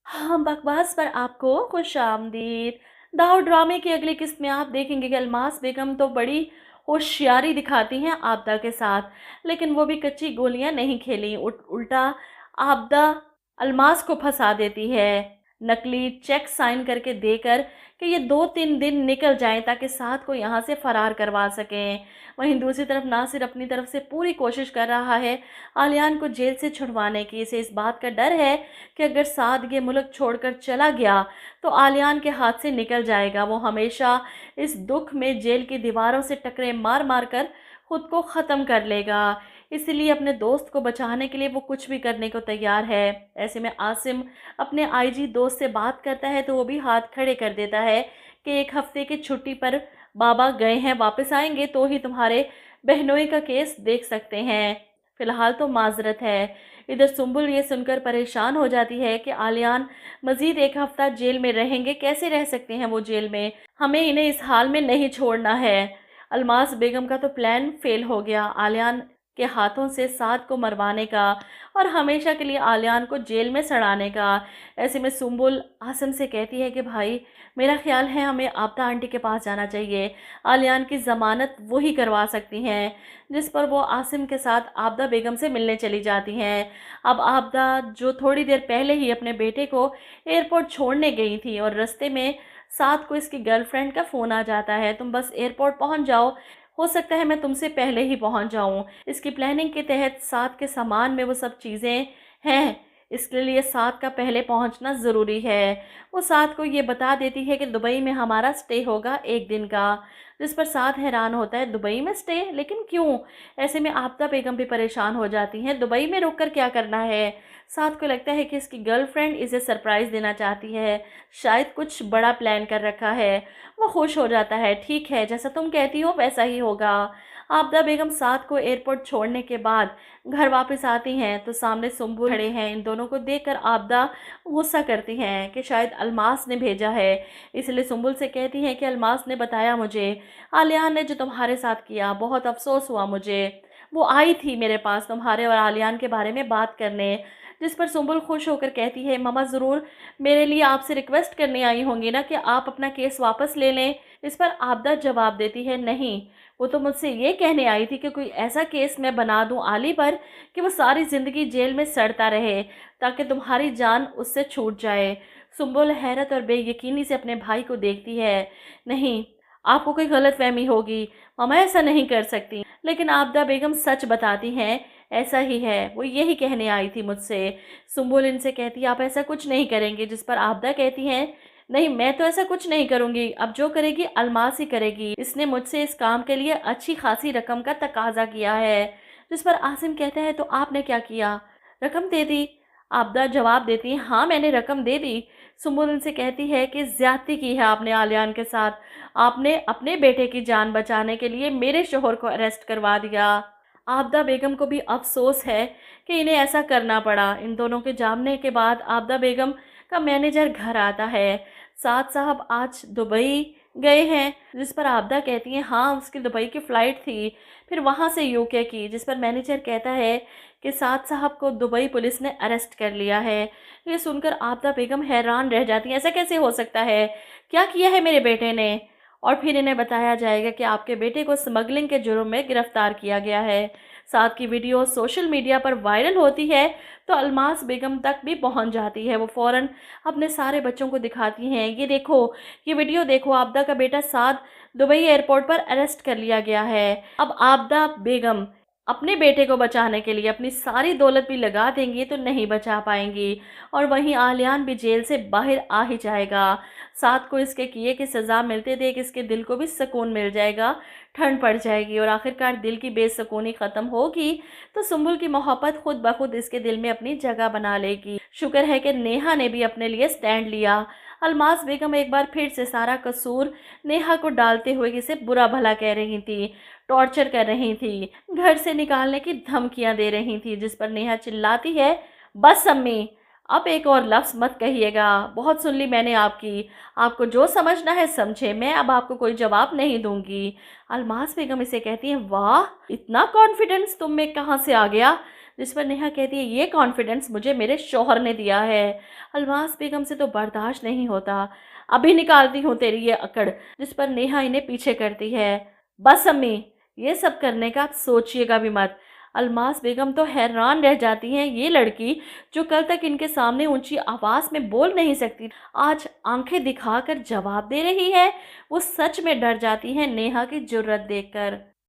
हाँ, बकवास पर आपको खुशामदीद। दाऊद ड्रामे की अगली किस्त में आप देखेंगे कि अल्मास बेगम तो बड़ी होशियारी दिखाती हैं आबदा के साथ, लेकिन वो भी कच्ची गोलियां नहीं खेली। उल्टा आबदा अल्मास को फंसा देती है, नकली चेक साइन करके देकर कि ये 2-3 दिन निकल जाएं ताकि साथ को यहाँ से फरार करवा सकें। वहीं दूसरी तरफ नासिर अपनी तरफ से पूरी कोशिश कर रहा है आलियान को जेल से छुड़वाने की। इसे इस बात का डर है कि अगर साद ये मुल्क छोड़कर चला गया तो आलियान के हाथ से निकल जाएगा। वो हमेशा इस दुख में जेल की दीवारों से टकरे मार मार कर खुद को ख़त्म कर लेगा। इसलिए अपने दोस्त को बचाने के लिए वो कुछ भी करने को तैयार है। ऐसे में आसिम अपने आईजी दोस्त से बात करता है तो वो भी हाथ खड़े कर देता है कि 1 हफ्ते की छुट्टी पर बाबा गए हैं, वापस आएंगे तो ही तुम्हारे बहनोई का केस देख सकते हैं। फिलहाल तो माजरत है। इधर सुंबुल ये सुनकर परेशान हो जाती है कि आलियान मजीद 1 हफ्ता जेल में रहेंगे, कैसे रह सकते हैं वो जेल में, हमें इन्हें इस हाल में नहीं छोड़ना है। अल्मास बेगम का तो प्लान फेल हो गया, आलियान के हाथों से साद को मरवाने का और हमेशा के लिए आलियान को जेल में सड़ाने का। ऐसे में सुंबुल आसिम से कहती है कि भाई मेरा ख्याल है हमें आबदा आंटी के पास जाना चाहिए, आलियान की ज़मानत वो ही करवा सकती हैं। जिस पर वो आसिम के साथ आबदा बेगम से मिलने चली जाती हैं। अब आबदा जो थोड़ी देर पहले ही अपने बेटे को एयरपोर्ट छोड़ने गई थी और रास्ते में साथ को इसकी गर्लफ्रेंड का फ़ोन आ जाता है, तुम बस एयरपोर्ट पहुंच जाओ, हो सकता है मैं तुमसे पहले ही पहुंच जाऊं। इसकी प्लानिंग के तहत साथ के सामान में वो सब चीज़ें हैं, इसके लिए साथ का पहले पहुंचना ज़रूरी है। वो साथ को ये बता देती है कि दुबई में हमारा स्टे होगा 1 दिन का। जिस पर साथ हैरान होता है, दुबई में स्टे, लेकिन क्यों? ऐसे में आबदा बेगम भी परेशान हो जाती हैं, दुबई में रुक कर क्या करना है। साथ को लगता है कि इसकी गर्लफ्रेंड इसे सरप्राइज़ देना चाहती है, शायद कुछ बड़ा प्लान कर रखा है। वो खुश हो जाता है, ठीक है जैसा तुम कहती हो वैसा ही होगा। आबदा बेगम साथ को एयरपोर्ट छोड़ने के बाद घर वापस आती हैं तो सामने सुंबुल खड़े हैं। इन दोनों को देखकर आबदा गुस्सा करती हैं कि शायद अल्मास ने भेजा है, इसलिए सुंबुल से कहती हैं कि अल्मास ने बताया मुझे आलियान ने जो तुम्हारे साथ किया, बहुत अफसोस हुआ मुझे। वो आई थी मेरे पास तुम्हारे और आलियान के बारे में बात करने। जिस पर सुंबुल खुश होकर कहती है, मम्मा ज़रूर मेरे लिए आपसे रिक्वेस्ट करने आई होंगी ना कि आप अपना केस वापस ले लें। इस पर आबदा जवाब देती है, नहीं, वो तो मुझसे ये कहने आई थी कि कोई ऐसा केस मैं बना दूं आली पर कि वो सारी ज़िंदगी जेल में सड़ता रहे ताकि तुम्हारी जान उससे छूट जाए। सुंबुल हैरत और बेयकीनी से अपने भाई को देखती है, नहीं, आपको कोई गलतफहमी होगी, मम्मा ऐसा नहीं कर सकती। लेकिन आबदा बेगम सच बताती हैं, ऐसा ही है, वो यही कहने आई थी मुझसे। सुंबुल इनसे कहती है, आप ऐसा कुछ नहीं करेंगे। जिस पर आबदा कहती हैं, नहीं, मैं तो ऐसा कुछ नहीं करूंगी, अब जो करेगी अल्मास ही करेगी, इसने मुझसे इस काम के लिए अच्छी खासी रकम का तकाजा किया है। जिस पर आसिम कहता है, तो आपने क्या किया, रकम दे दी? आबदा जवाब देती है, हाँ मैंने रकम दे दी। सुंबुल उनसे कहती है कि ज्यादती की है आपने आलियान के साथ, आपने अपने बेटे की जान बचाने के लिए मेरे शोहर को अरेस्ट करवा दिया। आबदा बेगम को भी अफसोस है कि इन्हें ऐसा करना पड़ा। इन दोनों के जानने के बाद आबदा बेगम का मैनेजर घर आता है, साद साहब आज दुबई गए हैं? जिस पर आबदा कहती हैं, हाँ उसकी दुबई की फ़्लाइट थी, फिर वहाँ से यूके की। जिस पर मैनेजर कहता है कि साद साहब को दुबई पुलिस ने अरेस्ट कर लिया है। ये सुनकर आबदा बेगम हैरान रह जाती हैं, ऐसा कैसे हो सकता है, क्या किया है मेरे बेटे ने? और फिर इन्हें बताया जाएगा कि आपके बेटे को स्मगलिंग के जुर्म में गिरफ्तार किया गया है। साथ की वीडियो सोशल मीडिया पर वायरल होती है तो अल्मास बेगम तक भी पहुंच जाती है। वो फ़ौरन अपने सारे बच्चों को दिखाती हैं, ये देखो, ये वीडियो देखो, आबदा का बेटा साद दुबई एयरपोर्ट पर अरेस्ट कर लिया गया है। अब आबदा बेगम अपने बेटे को बचाने के लिए अपनी सारी दौलत भी लगा देंगी तो नहीं बचा पाएंगी, और वहीं आलियान भी जेल से बाहर आ ही जाएगा। साथ को इसके किए की सज़ा मिलते देख इसके दिल को भी सुकून मिल जाएगा, ठंड पड़ जाएगी और आखिरकार दिल की बेसुकूनी ख़त्म होगी तो सुंबुल की मोहब्बत खुद ब खुद इसके दिल में अपनी जगह बना लेगी। शुक्र है कि नेहा ने भी अपने लिए स्टैंड लिया। अल्मास बेगम एक बार फिर से सारा कसूर नेहा को डालते हुए इसे बुरा भला कह रही थी, टॉर्चर कर रही थी, घर से निकालने की धमकियां दे रही थी। जिस पर नेहा चिल्लाती है, बस अम्मी, अब एक और लफ्ज़ मत कहिएगा, बहुत सुन ली मैंने आपकी, आपको जो समझना है समझे, मैं अब आपको कोई जवाब नहीं दूंगी। अल्मास बेगम इसे कहती हैं, वाह, इतना कॉन्फिडेंस तुम में कहाँ से आ गया? जिस पर नेहा कहती है ये कॉन्फिडेंस मुझे मेरे शौहर ने दिया है। अलमास बेगम से तो बर्दाश्त नहीं होता, अभी निकालती हूँ तेरी ये अकड़, जिस पर नेहा इन्हें पीछे करती है। बस अम्मी, ये सब करने का आप सोचिएगा भी मत। अलमास बेगम तो हैरान रह जाती हैं, ये लड़की जो कल तक इनके सामने ऊंची आवाज़ में बोल नहीं सकती, आज आंखें दिखाकर जवाब दे रही है। वो सच में डर जाती हैं नेहा की जुर्रत देखकर।